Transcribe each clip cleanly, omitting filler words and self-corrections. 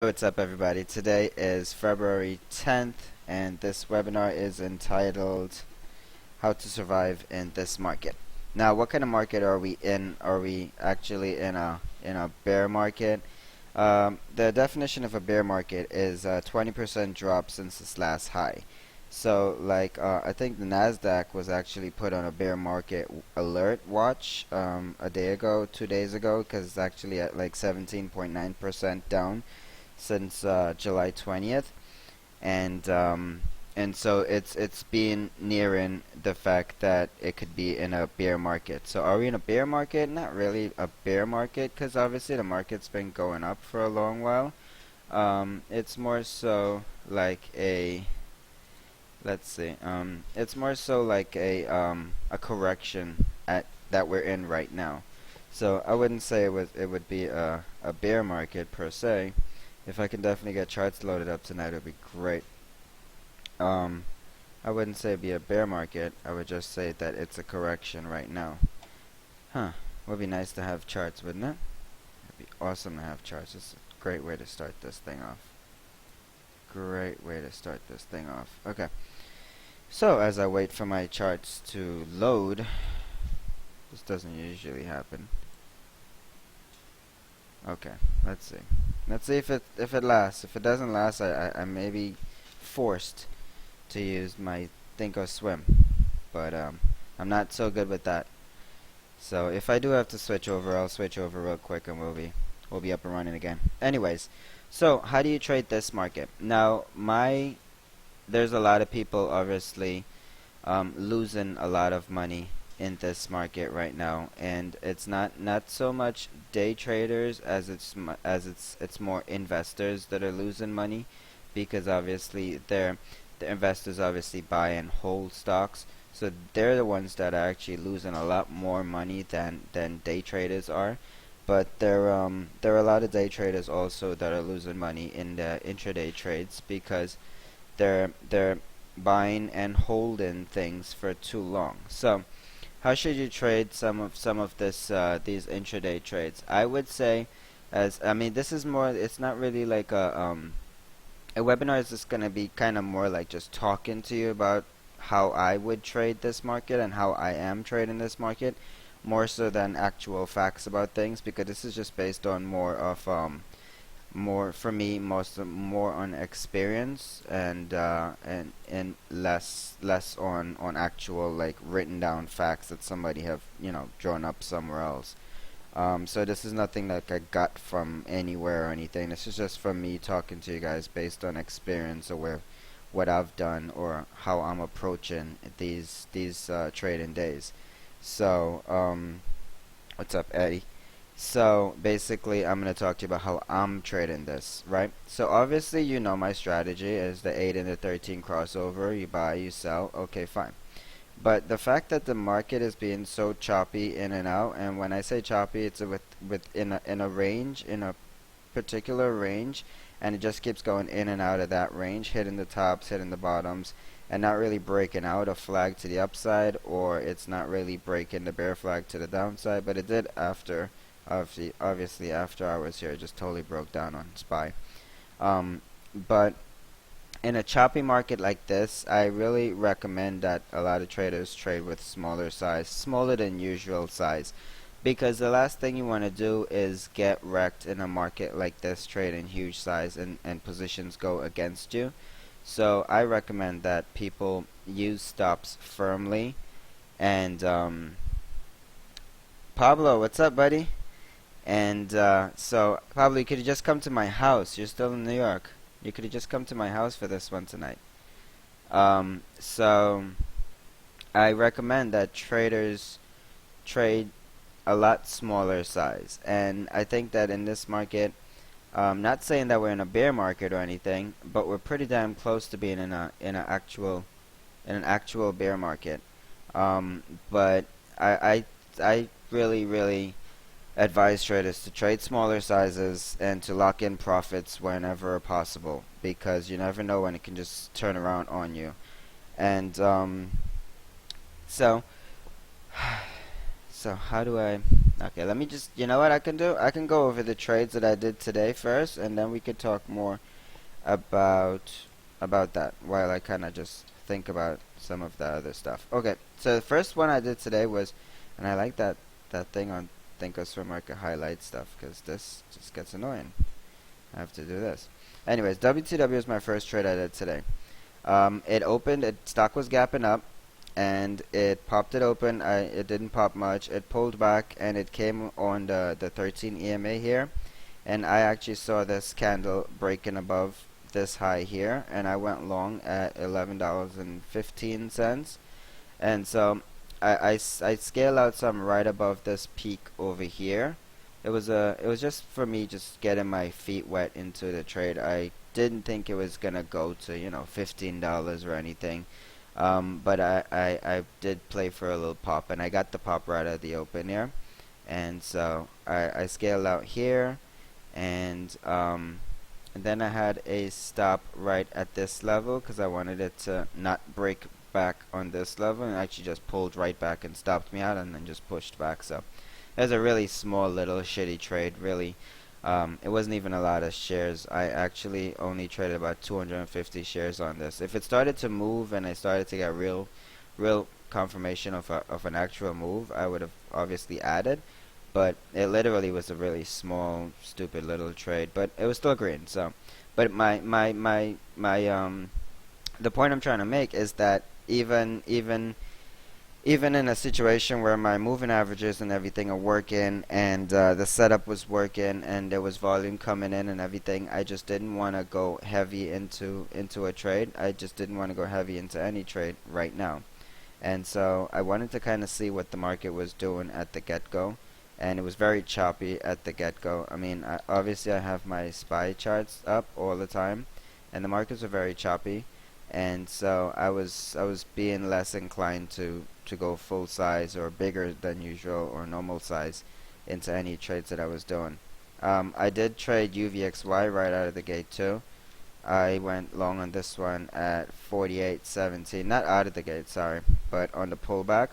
What's up, everybody? Today is February 10th, and this webinar is entitled How to Survive in This Market. Now, what kind of market are we in? Are we actually in a bear market? The definition of a bear market is a 20% drop since its last high. So, I think the Nasdaq was actually put on a bear market alert watch a day ago, 2 days ago, because it's actually at like 17.9% down since July 20th, and so it's been nearing the fact that it could be in a bear market. So are we in a bear market? Not really a bear market, because obviously the market's been going up for a long while. It's more so like a let's see. It's more so like a correction at that we're in right now. So I wouldn't say it would be a bear market per se. If I can definitely get charts loaded up tonight, it would be great. Um, I wouldn't say it'd be a bear market. I would just say that it's a correction right now. Huh. Would be nice to have charts, wouldn't it? It'd be awesome to have charts. It's a great way to start this thing off. Great way to start this thing off. Okay. So as I wait for my charts to load, this doesn't usually happen. Okay, let's see. Let's see if it lasts. If it doesn't last, I may be forced to use my Thinkorswim, but I'm not so good with that. So if I do have to switch over, I'll switch over real quick, and we'll be up and running again. Anyways, so how do you trade this market? Now, there's a lot of people obviously losing a lot of money in this market right now, and it's not so much day traders as it's more investors that are losing money, because obviously the investors obviously buy and hold stocks, so they're the ones that are actually losing a lot more money than day traders are. But there are a lot of day traders also that are losing money in the intraday trades, because they're buying and holding things for too long. So how should you trade some of these intraday trades? I would say, this is more. It's not really like a webinar. Is just gonna be kind of more like just talking to you about how I would trade this market and how I am trading this market, more so than actual facts about things, because this is just based on more for me, more on experience, and less on actual like written down facts that somebody have drawn up somewhere else. So this is nothing like I got from anywhere or anything. This is just from me talking to you guys based on experience, or what I've done, or how I'm approaching these trading days. So what's up, Eddie? So basically, I'm going to talk to you about how I'm trading this, right? So obviously, my strategy is the 8 and the 13 crossover. You buy, you sell. Okay, fine. But the fact that the market is being so choppy in and out, and when I say choppy, it's in a range, in a particular range, and it just keeps going in and out of that range, hitting the tops, hitting the bottoms, and not really breaking out a flag to the upside, or it's not really breaking the bear flag to the downside. But it did after. Obviously, after I was here, it just totally broke down on SPY. But in a choppy market like this, I really recommend that a lot of traders trade with smaller size, smaller than usual size, because the last thing you want to do is get wrecked in a market like this, trading huge size, and positions go against you. So I recommend that people use stops firmly. And Pablo, what's up, buddy? And so, Pablo, you could have just come to my house. You're still in New York. You could have just come to my house for this one tonight. So, I recommend that traders trade a lot smaller size. And I think that in this market, not saying that we're in a bear market or anything, but we're pretty damn close to being in an actual bear market. But I really advise traders to trade smaller sizes and to lock in profits whenever possible, because you never know when it can just turn around on you. And so so how do I Okay, let me just, you know what I can do? I can go over the trades that I did today first, and then we could talk more about that while I kind of just think about some of the other stuff. Okay, so the first one I did today was, and I like that thing on Thinkorswim where I could highlight stuff because this just gets annoying. I have to do this. Anyways, WTW is my first trade I did today. It opened, stock was gapping up, and it popped it open. It didn't pop much. It pulled back, and it came on the 13 EMA here, and I actually saw this candle breaking above this high here, and I went long at $11.15, and so I scale out some right above this peak over here. It was just for me just getting my feet wet into the trade. I didn't think it was gonna go to, $15 or anything. But I did play for a little pop, and I got the pop right at the open here. And so I scaled out here, and then I had a stop right at this level because I wanted it to not break back on this level, and actually just pulled right back and stopped me out and then just pushed back. So it was a really small little shitty trade, really. It wasn't even a lot of shares. I actually only traded about 250 shares on this. If it started to move and I started to get real confirmation of an actual move, I would have obviously added. But it literally was a really small, stupid little trade. But it was still green. So, but the point I'm trying to make is that even in a situation where my moving averages and everything are working, and the setup was working, and there was volume coming in and everything, I just didn't want to go heavy into a trade. I just didn't want to go heavy into any trade right now. And so I wanted to kind of see what the market was doing at the get-go, and it was very choppy at the get-go. I mean, obviously I have my SPY charts up all the time, and the markets were very choppy, and so I was being less inclined to go full size or bigger than usual or normal size into any trades that I was doing. I did trade UVXY right out of the gate too. I went long on this one at 48.17, not out of the gate, sorry, but on the pullback.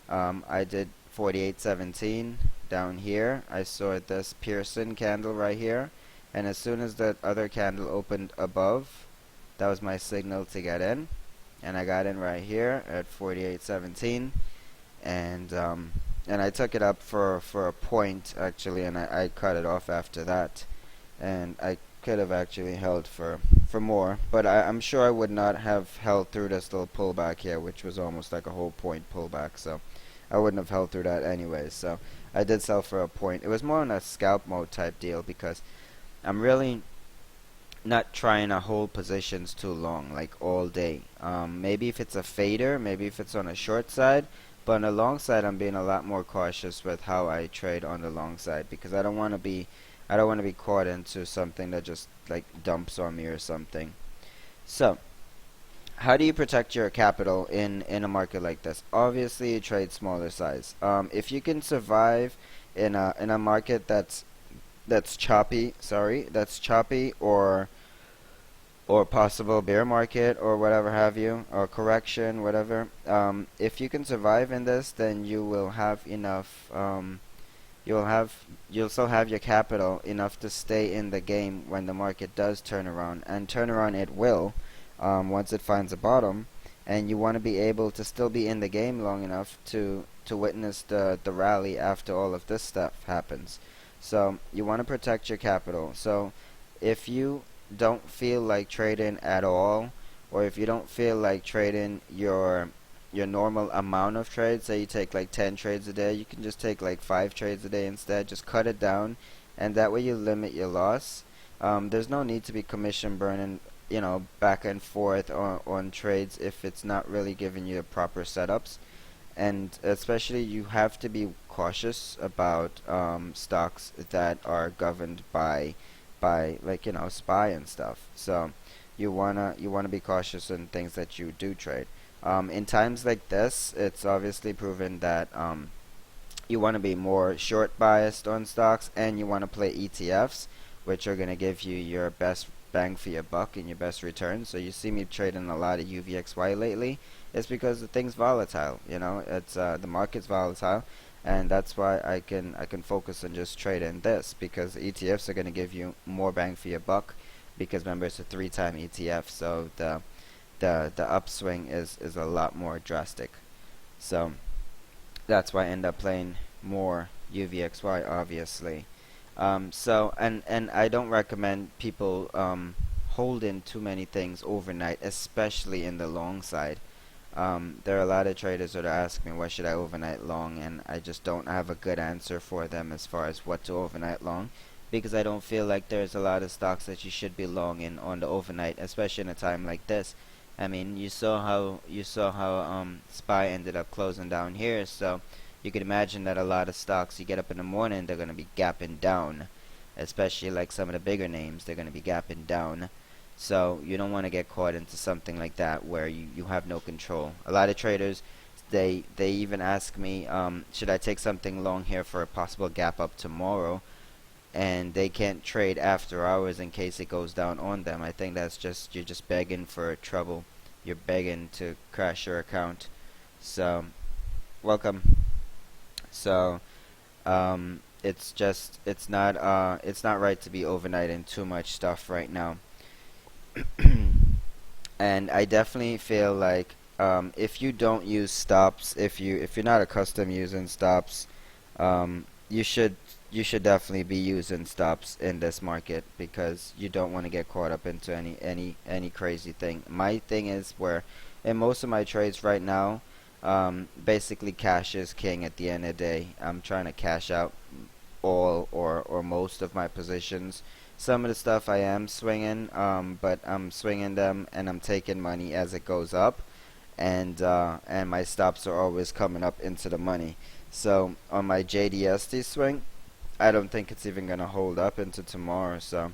I did 48.17 down here. I saw this Pearson candle right here, and as soon as that other candle opened above, that was my signal to get in, and I got in right here at 48.17, and I took it up for a point actually, and I cut it off after that, and I could have actually held for more, but I'm sure I would not have held through this little pullback here, which was almost like a whole point pullback, so I wouldn't have held through that anyways. So I did sell for a point. It was more on a scalp mode type deal because I'm really not trying to hold positions too long, like all day. Maybe if it's a fader, maybe if it's on a short side, but on the long side, I'm being a lot more cautious with how I trade on the long side because I don't want to be caught into something that just like dumps on me or something. So, how do you protect your capital in a market like this? Obviously, you trade smaller size. If you can survive in a market that's choppy, that's choppy or possible bear market or whatever have you, or correction, whatever. If you can survive in this, then you will have enough. You'll still have your capital enough to stay in the game when the market does turn around, and turn around it will, once it finds a bottom, and you want to be able to still be in the game long enough to witness the rally after all of this stuff happens. So you want to protect your capital. So if you don't feel like trading at all, or if you don't feel like trading your normal amount of trades, say you take like 10 trades a day, you can just take like 5 trades a day instead. Just cut it down, and that way you limit your loss. There's no need to be commission burning, back and forth on trades if it's not really giving you proper setups. And especially you have to be cautious about stocks that are governed by like SPY and stuff. So you wanna be cautious in things that you do trade. In times like this, it's obviously proven that you want to be more short biased on stocks, and you want to play ETFs, which are going to give you your best bang for your buck and your best return. So you see me trading a lot of UVXY lately. It's because the thing's volatile. It's the market's volatile, and that's why I can focus on just trading this, because ETFs are going to give you more bang for your buck, because remember it's a 3-time ETF, so the upswing is a lot more drastic. So that's why I end up playing more UVXY, obviously. So and I don't recommend people holding too many things overnight, especially in the long side. There are a lot of traders that ask me why should I overnight long, and I just don't have a good answer for them as far as what to overnight long, because I don't feel like there's a lot of stocks that you should be long in on the overnight, especially in a time like this. I mean, you saw how SPY ended up closing down here, so you could imagine that a lot of stocks you get up in the morning, they're going to be gapping down, especially like some of the bigger names, they're going to be gapping down. So you don't want to get caught into something like that where you have no control. A lot of traders, they even ask me, should I take something long here for a possible gap up tomorrow, and they can't trade after hours in case it goes down on them. I think that's just, you're just begging for trouble. You're begging to crash your account. So welcome. So it's just, it's not right to be overnighting too much stuff right now. And I definitely feel like if you don't use stops, if you're not accustomed using stops, you should definitely be using stops in this market, because you don't want to get caught up into any crazy thing. My thing is, where in most of my trades right now, basically cash is king at the end of the day. I'm trying to cash out all or most of my positions. Some of the stuff I am swinging, but I'm swinging them and I'm taking money as it goes up, and my stops are always coming up into the money. So on my JDST swing, I don't think it's even gonna hold up into tomorrow. So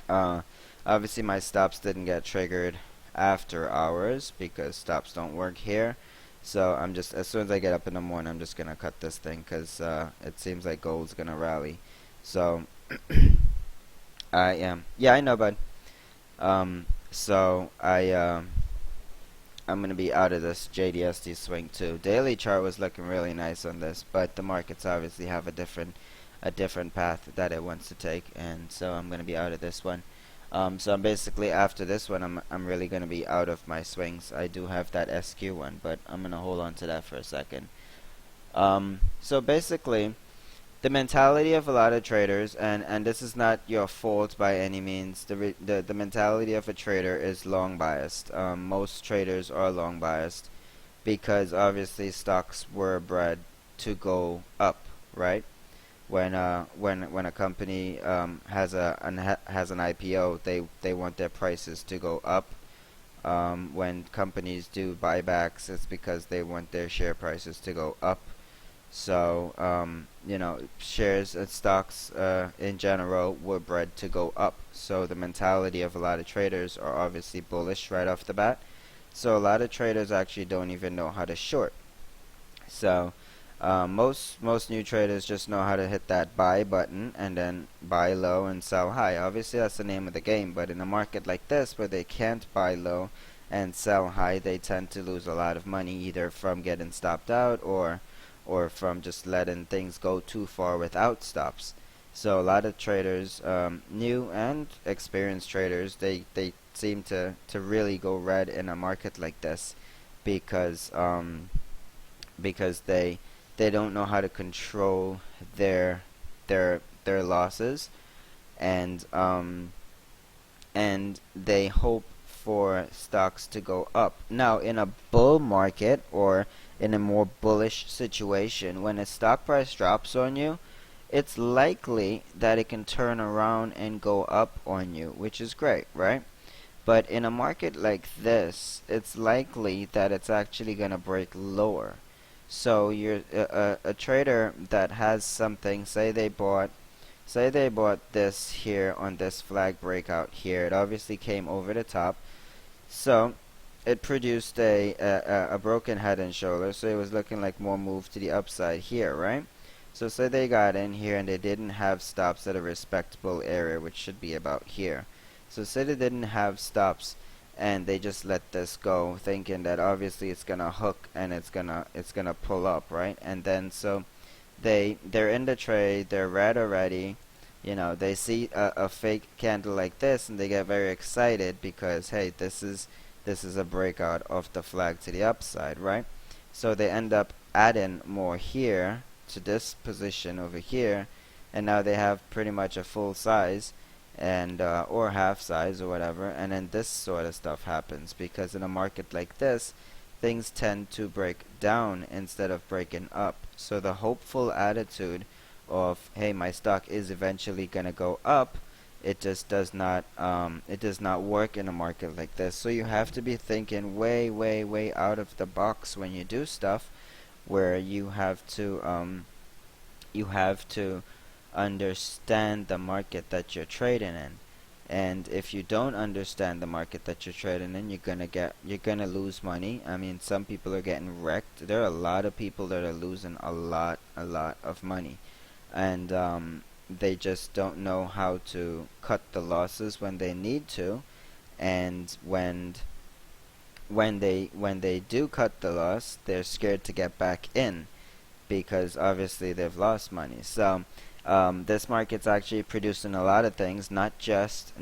uh, obviously my stops didn't get triggered after hours because stops don't work here. So I'm just, as soon as I get up in the morning, I'm just gonna cut this thing, because it seems like gold's gonna rally. So I am, yeah, I know, bud. So I'm gonna be out of this JDST swing too. Daily chart was looking really nice on this, but the markets obviously have a different path that it wants to take, and so I'm gonna be out of this one. So I'm basically, after this one, I'm really gonna be out of my swings. I do have that SQ one, but I'm gonna hold on to that for a second. So basically, the mentality of a lot of traders, and this is not your fault by any means. The mentality of a trader is long biased. Most traders are long biased because obviously stocks were bred to go up, right? When a company has an IPO, they want their prices to go up. When companies do buybacks, it's because they want their share prices to go up. So shares and stocks in general were bred to go up. So the mentality of a lot of traders are obviously bullish right off the bat. So a lot of traders actually don't even know how to short. So most new traders just know how to hit that buy button and then buy low and sell high. Obviously that's the name of the game, but in a market like this where they can't buy low and sell high, they tend to lose a lot of money, either from getting stopped out or from just letting things go too far without stops. So a lot of traders, new and experienced traders, they seem to really go red in a market like this, because because they don't know how to control their losses, and they hope for stocks to go up. Now, in a bull market or in a more bullish situation, when a stock price drops on you, it's likely that it can turn around and go up on you, which is great, right? But in a market like this, it's likely that it's actually going to break lower. So you're a trader that has something, say they bought this here on this flag breakout here. It obviously came over the top. So it produced a broken head and shoulder, so it was looking like more move to the upside here, right? So say they got in here and they didn't have stops at a respectable area, which should be about here. So say they didn't have stops and they just let this go, thinking that obviously it's gonna hook and it's gonna pull up, right? And then so they're in the trade, they're red already. They see a fake candle like this and they get very excited because hey, this is a breakout of the flag to the upside, right? So they end up adding more here to this position over here, and now they have pretty much a full size and or half size or whatever, and then this sort of stuff happens because in a market like this, things tend to break down instead of breaking up. So the hopeful attitude of hey, my stock is eventually gonna go up, it just does not work in a market like this. So you have to be thinking way, way, way out of the box when you do stuff, where you have to understand the market that you're trading in. And if you don't understand the market that you're trading in, you're gonna lose money. I mean, some people are getting wrecked. There are a lot of people that are losing a lot of money, and they just don't know how to cut the losses when they need to, and when they do cut the loss, they're scared to get back in because obviously they've lost money. So this market's actually producing a lot of things, not just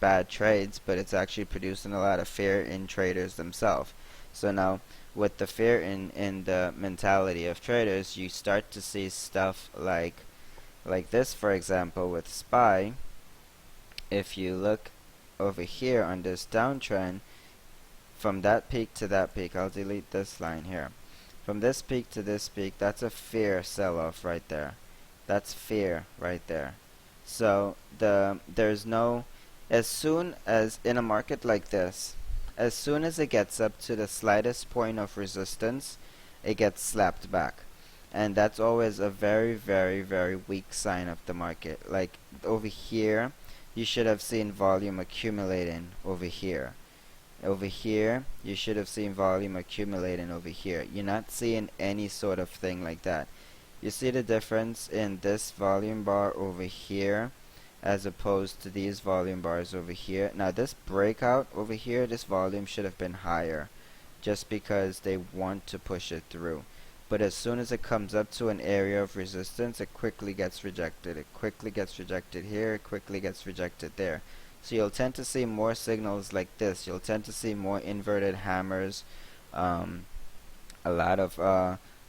bad trades, but it's actually producing a lot of fear in traders themselves. So now, with the fear in the mentality of traders, you start to see stuff like this, for example, with SPY. If you look over here on this downtrend, from that peak to that peak, I'll delete this line here. From this peak to this peak, that's a fear sell-off right there. That's fear right there. So there's no, as soon as in a market like this, as soon as it gets up to the slightest point of resistance, it gets slapped back. And that's always a very, very, very weak sign of the market. Like over here, you should have seen volume accumulating over here. Over here, you should have seen volume accumulating over here. You're not seeing any sort of thing like that. You see the difference in this volume bar over here as opposed to these volume bars over here. Now this breakout over here, this volume should have been higher just because they want to push it through. But as soon as it comes up to an area of resistance, it quickly gets rejected. It quickly gets rejected here, it quickly gets rejected there. So you'll tend to see more signals like this. You'll tend to see more inverted hammers, a lot of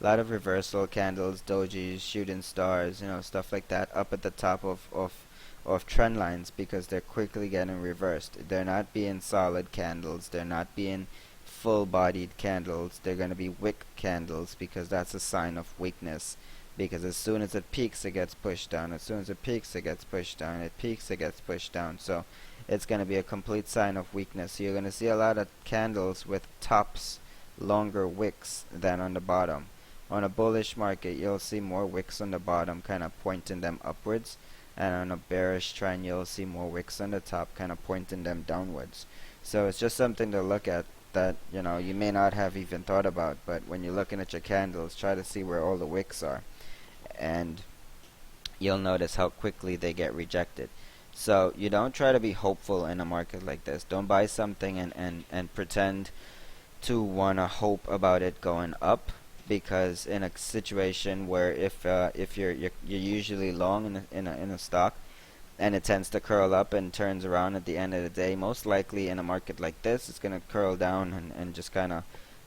reversal candles, dojis, shooting stars, stuff like that up at the top of trend lines because they're quickly getting reversed. They're not being solid candles. They're not being full-bodied candles. They're going to be wick candles because that's a sign of weakness. Because as soon as it peaks, it gets pushed down. As soon as it peaks, it gets pushed down. It peaks, it gets pushed down. So it's going to be a complete sign of weakness. So you're going to see a lot of candles with tops longer wicks than on the bottom. On a bullish market, you'll see more wicks on the bottom, kind of pointing them upwards. And on a bearish trend, you'll see more wicks on the top, kind of pointing them downwards. So it's just something to look at that you may not have even thought about. But when you're looking at your candles, try to see where all the wicks are, and you'll notice how quickly they get rejected. So you don't try to be hopeful in a market like this. Don't buy something and pretend to want to hope about it going up, because in a situation where if you're usually long in a stock and it tends to curl up and turns around at the end of the day, most likely in a market like this it's going to curl down and just kind of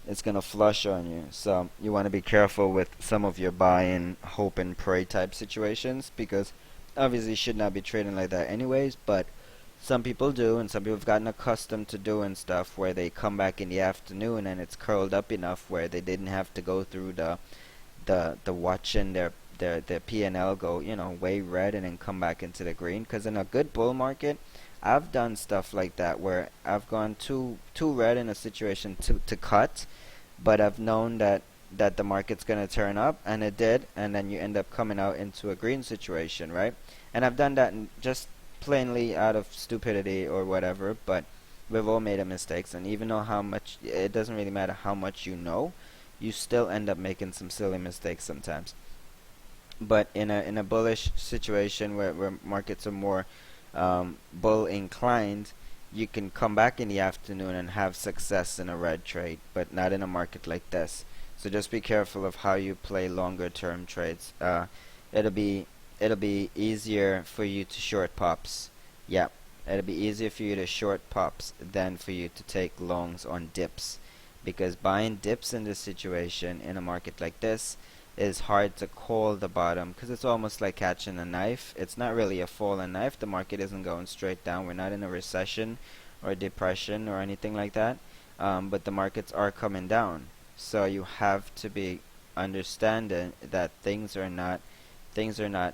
it's going to flush on you. So you want to be careful with some of your buy-in, hope and pray type situations, because obviously you should not be trading like that anyways, but some people do, and some people have gotten accustomed to doing stuff where they come back in the afternoon and it's curled up enough where they didn't have to go through the watching their P&L go way red and then come back into the green. Because in a good bull market, I've done stuff like that where I've gone too red in a situation to cut, but I've known that the market's gonna turn up, and it did, and then you end up coming out into a green situation, right? And I've done that just plainly out of stupidity or whatever, but we've all made mistakes, and even though how much, it doesn't really matter how much you still end up making some silly mistakes sometimes. But in a bullish situation where markets are more bull inclined, you can come back in the afternoon and have success in a red trade, but not in a market like this. So just be careful of how you play longer term trades. It'll be it'll be easier for you to short pops. Yeah, it'll be easier for you to short pops than for you to take longs on dips, because buying dips in this situation in a market like this is hard to call the bottom, because it's almost like catching a knife. It's not really a falling knife. The market isn't going straight down. We're not in a recession or depression or anything like that. But the markets are coming down. So you have to be understanding that things are not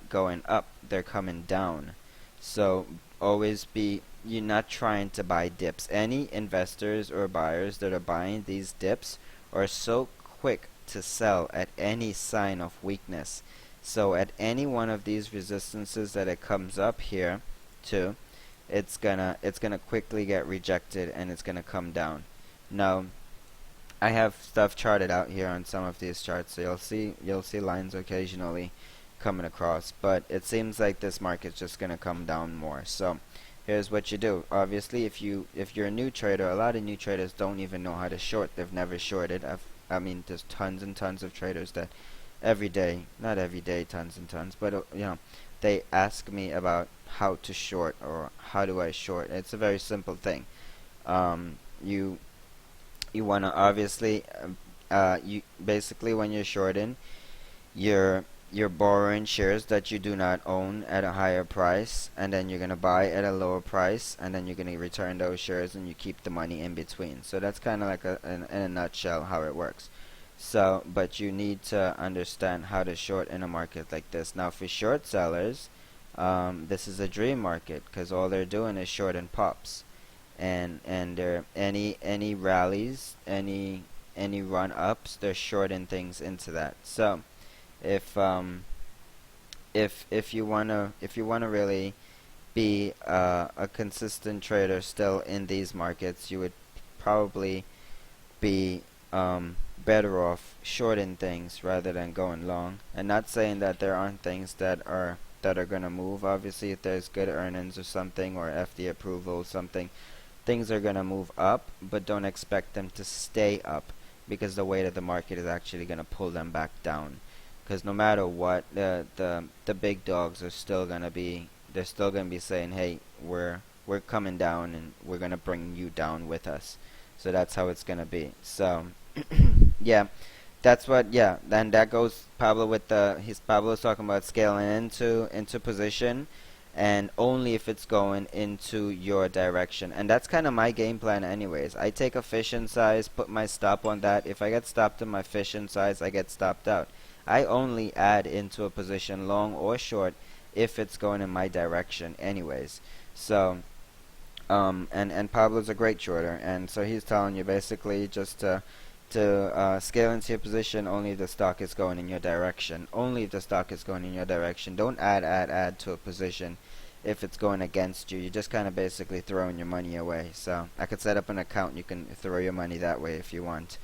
going up. They're coming down. So always be you're not trying to buy dips. Any investors or buyers that are buying these dips are so quick to sell at any sign of weakness. So at any one of these resistances that it comes up here to, it's gonna quickly get rejected and it's gonna come down. Now I have stuff charted out here on some of these charts, so you'll see lines occasionally coming across, but it seems like this market's just gonna come down more. So here's what you do. Obviously, if you're a new trader, a lot of new traders don't even know how to short. They've never shorted. I mean, there's tons and tons of traders that every day, not every day, tons and tons, but they ask me about how to short or how do I short. It's a very simple thing. You want to obviously you basically, when you're shorting, you're you're borrowing shares that you do not own at a higher price, and then you're going to buy at a lower price, and then you're going to return those shares, and you keep the money in between. So that's kind of like in a nutshell how it works. So but you need to understand how to short in a market like this. Now for short sellers, this is a dream market, because all they're doing is shorting pops, and they're any rallies, any run ups, they're shorting things into that. So if if you wanna really be a consistent trader still in these markets, you would probably be better off shorting things rather than going long. And not saying that there aren't things that are gonna move. Obviously, if there's good earnings or something, or FD approval or something, things are gonna move up, but don't expect them to stay up, because the weight of the market is actually gonna pull them back down. Because no matter what, the big dogs are still gonna be they're still gonna be saying, hey, we're coming down, and we're gonna bring you down with us. So that's how it's gonna be. So yeah, that's what. Yeah, then that goes Pablo with the his Pablo's talking about scaling into position, and only if it's going into your direction. And that's kind of my game plan anyways. I take a fish in size, put my stop on that. If I get stopped in my fish in size, I get stopped out. I only add into a position long or short if it's going in my direction anyways. So and Pablo's a great shorter, and so he's telling you basically just to scale into your position only if the stock is going in your direction. Only if the stock is going in your direction. Don't add to a position if it's going against you. You're just kind of basically throwing your money away. So I could set up an account. You can throw your money that way if you want.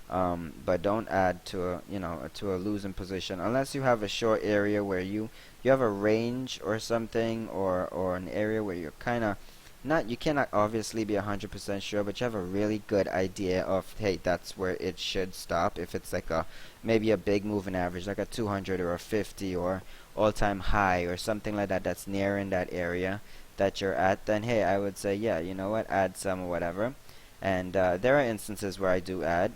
But don't add to a losing position unless you have a short area where you have a range or something, or an area where you're kind of not you cannot obviously be 100% sure, but you have a really good idea of, hey, that's where it should stop. If it's like a maybe a big moving average, like a 200 or a 50 or all-time high or something like that, that's near in that area that you're at, then hey, I would say, yeah, you know what, add some or whatever. And there are instances where I do add.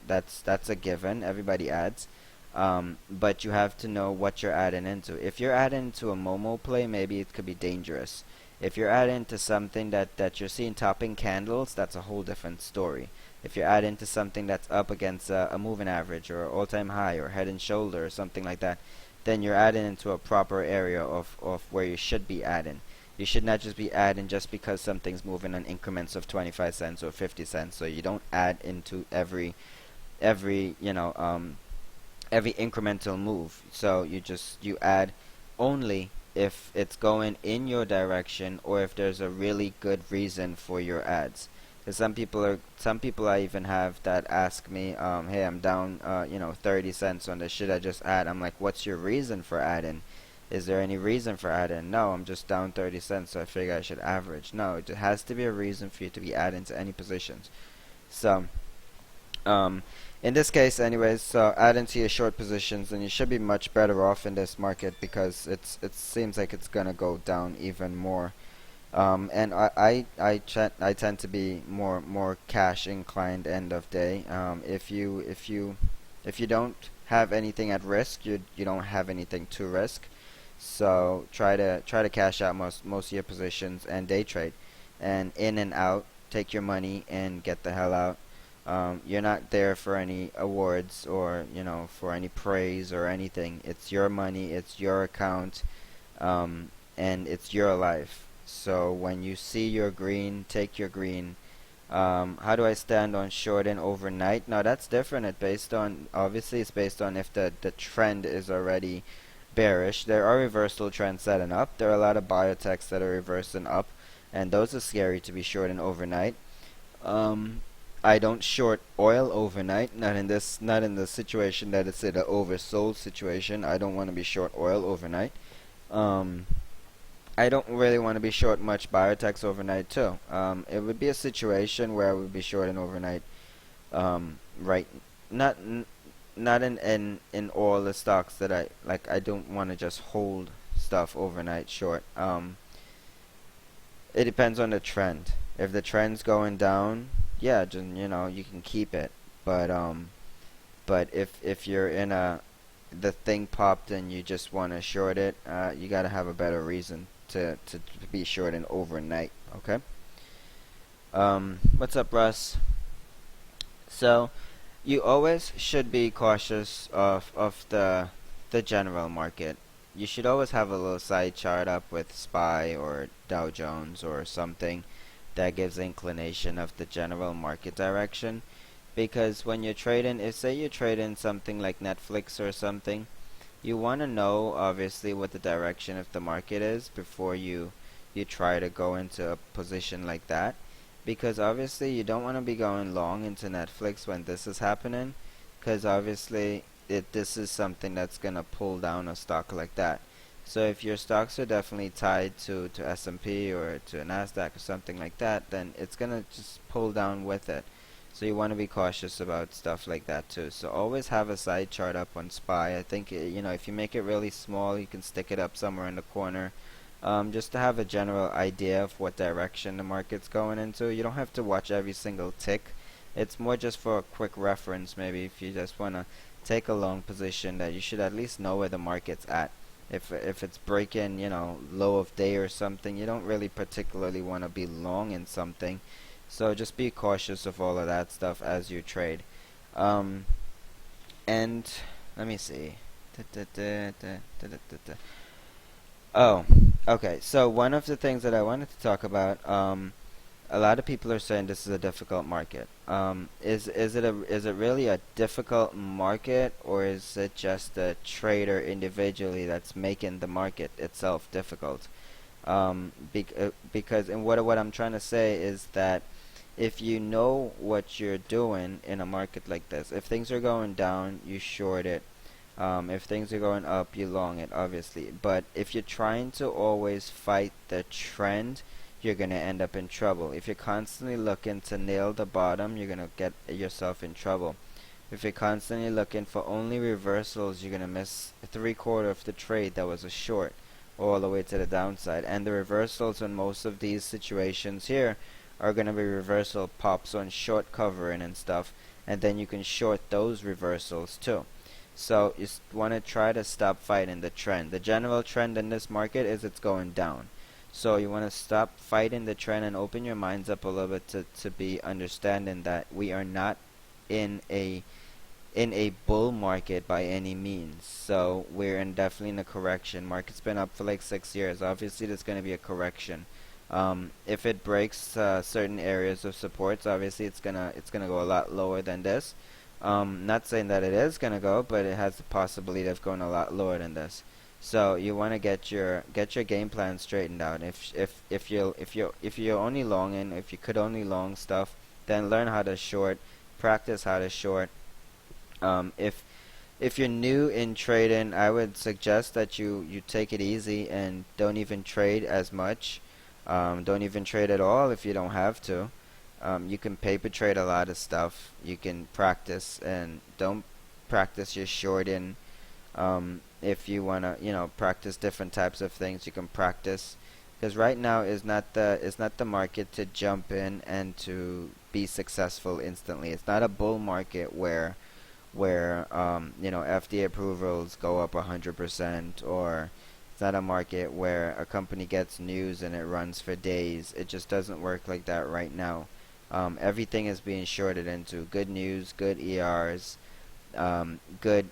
That's a given. Everybody adds. But you have to know what you're adding into. If you're adding into a Momo play, maybe it could be dangerous. If you're adding to something that you're seeing topping candles, that's a whole different story. If you're adding to something that's up against a moving average or all-time high or head and shoulder or something like that, then you're adding into a proper area of where you should be adding. You should not just be adding just because something's moving in increments of 25 cents or 50 cents. So you don't add into every every incremental move. So you add only if it's going in your direction, or if there's a really good reason for your ads. Because some people I even have that ask me, hey, I'm down 30 cents on this, should I just add? I'm like, what's your reason for adding? Is there any reason for adding? No, I'm just down 30 cents, so I figure I should average. No, it has to be a reason for you to be adding to any positions. So Um, in this case, anyways, so add into your short positions, and you should be much better off in this market because it seems like it's gonna go down even more. And I tend to be more cash inclined end of day. If you don't have anything at risk, you don't have anything to risk. So try to cash out most of your positions and day trade, and in and out. Take your money and get the hell out. You're not there for any awards or for any praise or anything. It's your money, it's your account, and it's your life. So when you see your green, take your green. How do I stand on short and overnight? Now that's different. Obviously it's based on if the trend is already bearish. There are reversal trends setting up. There are a lot of biotechs that are reversing up, and those are scary to be short and overnight. Um, I don't short oil overnight. Not in the situation that it's in an oversold situation. I don't want to be short oil overnight. Um, I don't really want to be short much biotechs overnight too. It would be a situation where I would be short an overnight. Right, not n- not in all the stocks that I like. I don't want to just hold stuff overnight short. It depends on the trend. If the trend's going down, yeah, just you can keep it. But if you're in a the thing popped and you just want to short it, you got to have a better reason to be short and overnight. Okay. What's up, Russ? So you always should be cautious of the general market. You should always have a little side chart up with SPY or Dow Jones or something that gives inclination of the general market direction. Because when you're trading, if say you're trading something like Netflix or something, you want to know obviously what the direction of the market is before you try to go into a position like that, because obviously you don't want to be going long into Netflix when this is happening, because obviously this is something that's going to pull down a stock like that. So if your stocks are definitely tied to S&P or to a Nasdaq or something like that, then it's going to just pull down with it. So you want to be cautious about stuff like that too. So always have a side chart up on SPY. I think if you make it really small, you can stick it up somewhere in the corner, just to have a general idea of what direction the market's going into. You don't have to watch every single tick. It's more just for a quick reference. Maybe if you just want to take a long position, that you should at least know where the market's at. If it's breaking, low of day or something, you don't really particularly want to be long in something. So just be cautious of all of that stuff as you trade. Um, and let me see. Oh, okay. So one of the things that I wanted to talk about, a lot of people are saying this is a difficult market. Is it really a difficult market, or is it just the trader individually that's making the market itself difficult? Because and what I'm trying to say is that if you know what you're doing in a market like this, if things are going down, you short it. If things are going up, you long it, obviously. But if you're trying to always fight the trend, you're going to end up in trouble. If you're constantly looking to nail the bottom, you're going to get yourself in trouble. If you're constantly looking for only reversals, you're going to miss three-quarter of the trade that was a short all the way to the downside. And the reversals in most of these situations here are going to be reversal pops on short covering and stuff, and then you can short those reversals too. So you want to try to stop fighting the trend. The general trend in this market is it's going down. So you want to stop fighting the trend and open your minds up a little bit to be understanding that we are not in a bull market by any means. So we're definitely in a correction. Market's been up for like 6 years. Obviously, there's going to be a correction. If it breaks certain areas of supports, obviously it's gonna go a lot lower than this. Not saying that it is gonna go, but it has the possibility of going a lot lower than this. So you want to get your game plan straightened out. If you're only longing, if you could only long stuff, then learn how to short, practice how to short. If you're new in trading, I would suggest that you take it easy and don't even trade as much. Don't even trade at all if you don't have to. You can paper trade a lot of stuff. You can practice and don't practice your shorting. If you wanna, practice different types of things, you can practice. Because right now is not the market to jump in and to be successful instantly. It's not a bull market where FDA approvals go up 100%, or it's not a market where a company gets news and it runs for days. It just doesn't work like that right now. Everything is being shorted into. Good news, good ERs, good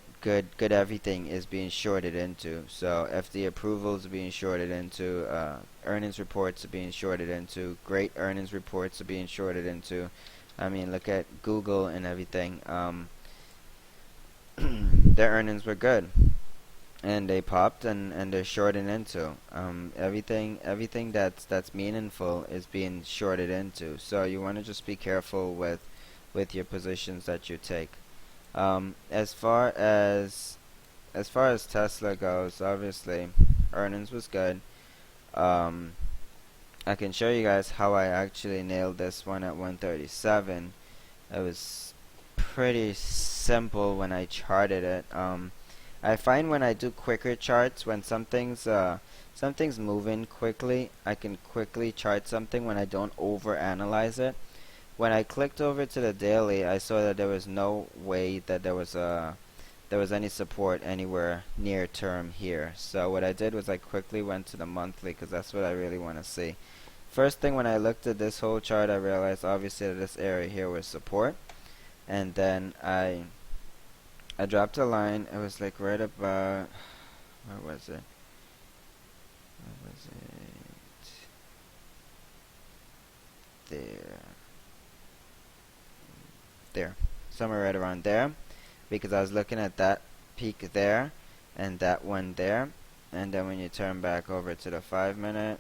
everything is being shorted into. So FDA approvals are being shorted into. Earnings reports are being shorted into. Great earnings reports are being shorted into. I mean, look at Google and everything. Their earnings were good, and they popped, and they're shorting into. Everything that's meaningful is being shorted into. So you want to just be careful with your positions that you take. As far as Tesla goes, obviously earnings was good. Um, I can show you guys how I actually nailed this one at 137. It was pretty simple when I charted it. I find when I do quicker charts, when something's moving quickly, I can quickly chart something when I don't overanalyze it. When I clicked over to the daily, I saw that there was no way that there was any support anywhere near term here. So what I did was I quickly went to the monthly, because that's what I really want to see. First thing, when I looked at this whole chart, I realized obviously that this area here was support, and then I dropped a line. It was like right about, where was it? Where was it? There. There. Somewhere right around there. Because I was looking at that peak there and that one there. And then when you turn back over to the 5 minute,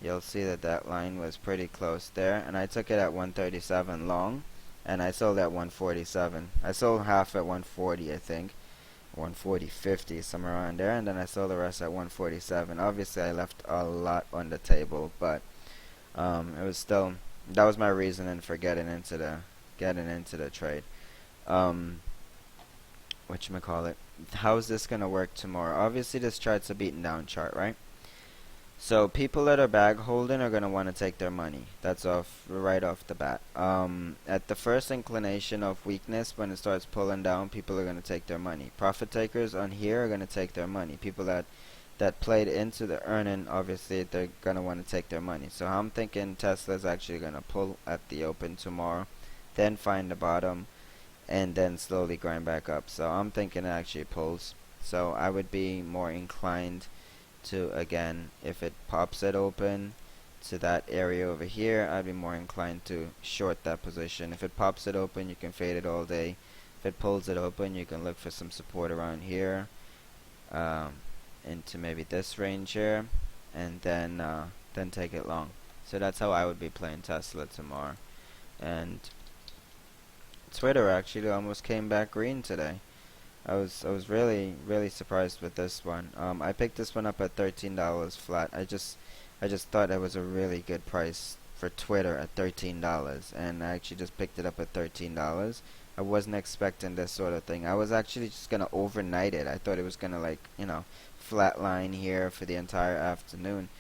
you'll see that that line was pretty close there. And I took it at 137 long, and I sold at 147. I sold half at 140, I think. 140.50, somewhere around there, and then I sold the rest at 147. Obviously, I left a lot on the table, but it was still, that was my reasoning for getting into the trade. Um, Whatchamacallit. How is this gonna work tomorrow? Obviously, this chart's a beaten down chart, right? So people that are bag holding are gonna want to take their money. That's right off the bat. At the first inclination of weakness, when it starts pulling down, people are gonna take their money. Profit takers on here are gonna take their money. People that played into the earning, obviously they're gonna want to take their money. So I'm thinking Tesla's actually gonna pull at the open tomorrow, then find the bottom, and then slowly grind back up. So I'm thinking it actually pulls. So I would be more inclined to, again, if it pops it open to that area over here, I'd be more inclined to short that position. If it pops it open, you can fade it all day. If it pulls it open, you can look for some support around here, um, into maybe this range here, and then take it long. So that's how I would be playing Tesla tomorrow. And Twitter actually almost came back green today. I was really surprised with this one. I picked this one up at $13 flat. I just thought that was a really good price for Twitter at $13, and I actually just picked it up at $13. I wasn't expecting this sort of thing. I was actually just gonna overnight it. I thought it was gonna, like, flatline here for the entire afternoon,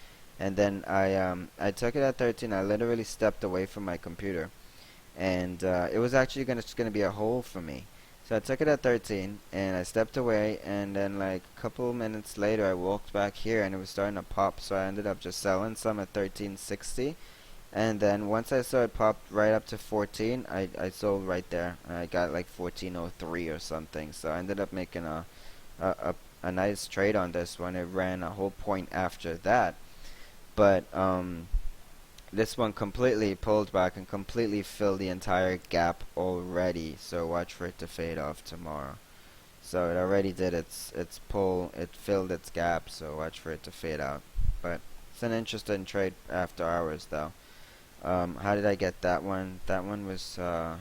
and then I took it at 13. I literally stepped away from my computer, and it was actually just gonna be a hold for me. So I took it at 13, and I stepped away, and then like a couple minutes later I walked back here, and it was starting to pop, so I ended up just selling some at 13.60, and then once I saw it pop right up to 14, I sold right there. I got like 14.03 or something, so I ended up making a, a, a nice trade on this one. It ran a whole point after that, but this one completely pulled back and completely filled the entire gap already, so watch for it to fade off tomorrow. So it already did its pull, it filled its gap, so watch for it to fade out. But it's an interesting trade after hours though. How did I get that one? That one was, let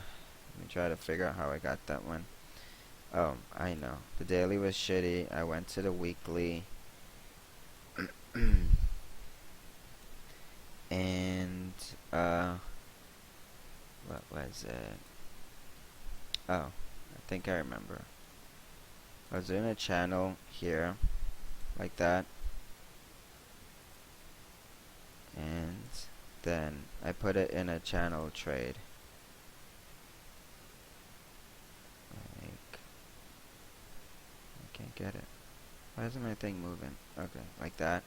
me try to figure out how I got that one. Oh, I know. The daily was shitty. I went to the weekly. And What was it? Oh, I think I remember. I was in a channel here, like that, and then I put it in a channel trade. Like, I can't get it. Why isn't my thing moving? Okay, like that.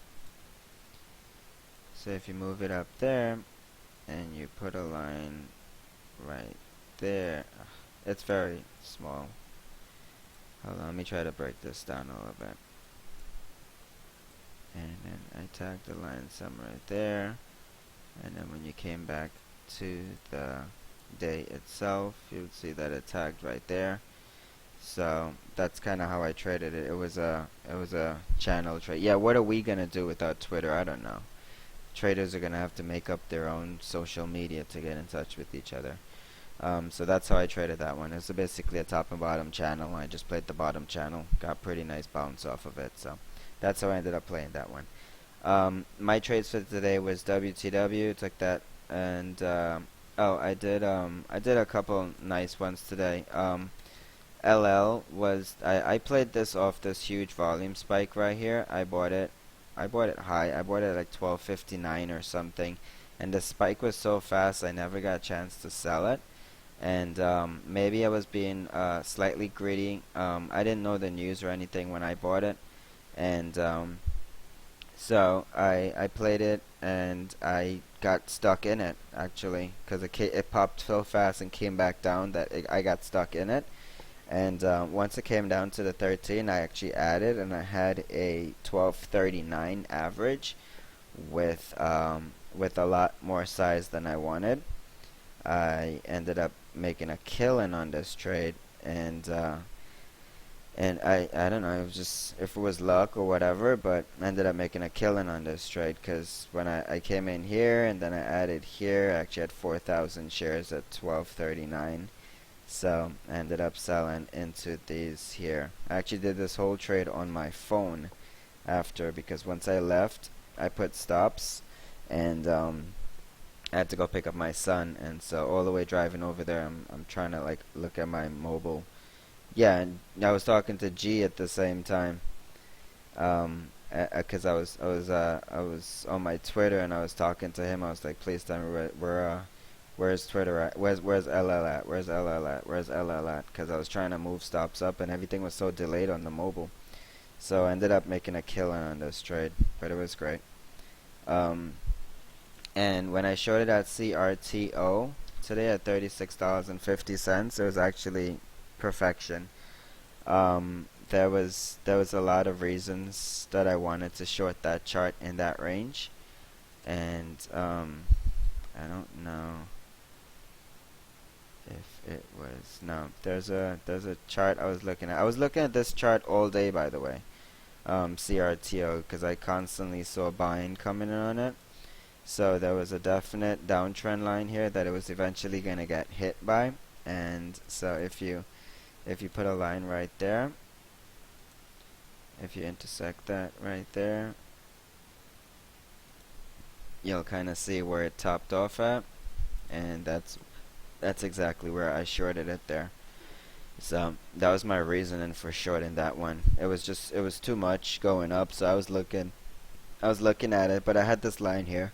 So if you move it up there, and you put a line right there, it's very small. Hold on, let me try to break this down a little bit. And then I tagged the line somewhere right there. And then when you came back to the day itself, you would see that it tagged right there. So that's kind of how I traded it. It was a channel trade. Yeah, what are we gonna do without Twitter? I don't know. Traders are gonna have to make up their own social media to get in touch with each other. So that's how I traded that one. It's basically a top and bottom channel. I just played the bottom channel, got pretty nice bounce off of it. So that's how I ended up playing that one. My trades for today was WTW. Took that, and oh, I did a couple nice ones today. LL was I played this off this huge volume spike right here. I bought it high. I bought it like 12.59 or something, and the spike was so fast I never got a chance to sell it. And maybe I was being slightly greedy. I didn't know the news or anything when I bought it, and so I played it and I got stuck in it actually because it popped so fast and came back down that I got stuck in it. And once it came down to the 13, I actually added, and I had a 12.39 average with a lot more size than I wanted. I ended up making a killing on this trade, and I don't know, it was just if it was luck or whatever, but I ended up making a killing on this trade because when I came in here and then I added here, I actually had 4,000 shares at 12.39. So I ended up selling into these here. I actually did this whole trade on my phone after because once I left, I put stops, and I had to go pick up my son, and so all the way driving over there, I'm trying to like look at my mobile. Yeah, and I was talking to G at the same time, because I was on my Twitter and I was talking to him. I was like, please tell me where's Twitter at? Where's LL at? Where's LL at? Where's LL at? Because I was trying to move stops up and everything was so delayed on the mobile. So I ended up making a killing on this trade, but it was great. Um, and when I showed it at CRTO today at $36.50, it was actually perfection. There was a lot of reasons that I wanted to short that chart in that range, and I don't know if it was no. There's a chart I was looking at. I was looking at this chart all day, by the way. CRTO, because I constantly saw buying coming in on it. So there was a definite downtrend line here that it was eventually gonna get hit by, and so if you put a line right there, if you intersect that right there, you'll kind of see where it topped off at, and that's exactly where I shorted it there. So that was my reasoning for shorting that one. It was too much going up, so I was looking at it, but I had this line here.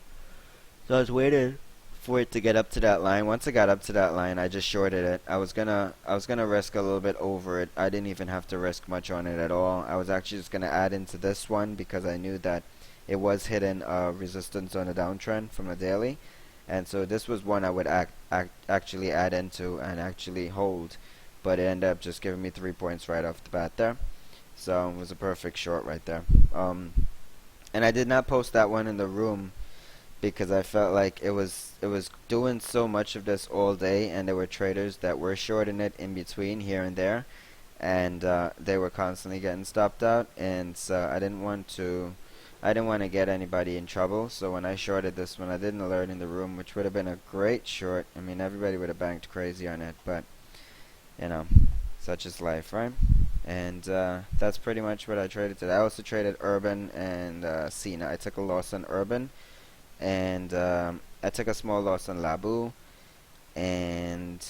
So I was waiting for it to get up to that line. Once it got up to that line, I just shorted it. I was gonna risk a little bit over it. I didn't even have to risk much on it at all. I was actually just gonna add into this one because I knew that it was hitting resistance on a downtrend from a daily, and so this was one I would actually add into and actually hold, but it ended up just giving me 3 points right off the bat there. So it was a perfect short right there. And I did not post that one in the room because I felt like it was doing so much of this all day, and there were traders that were shorting it in between here and there, and they were constantly getting stopped out, and so I didn't want to get anybody in trouble. So when I shorted this one, I didn't alert in the room, which would have been a great short. I mean, everybody would have banked crazy on it, but you know, such is life, right? And that's pretty much what I traded today. I also traded Urban and Cena. I took a loss on Urban, and I took a small loss on Labu, And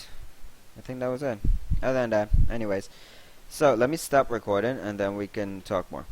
I think that was it. Other than that, anyways. So let me stop recording and then we can talk more.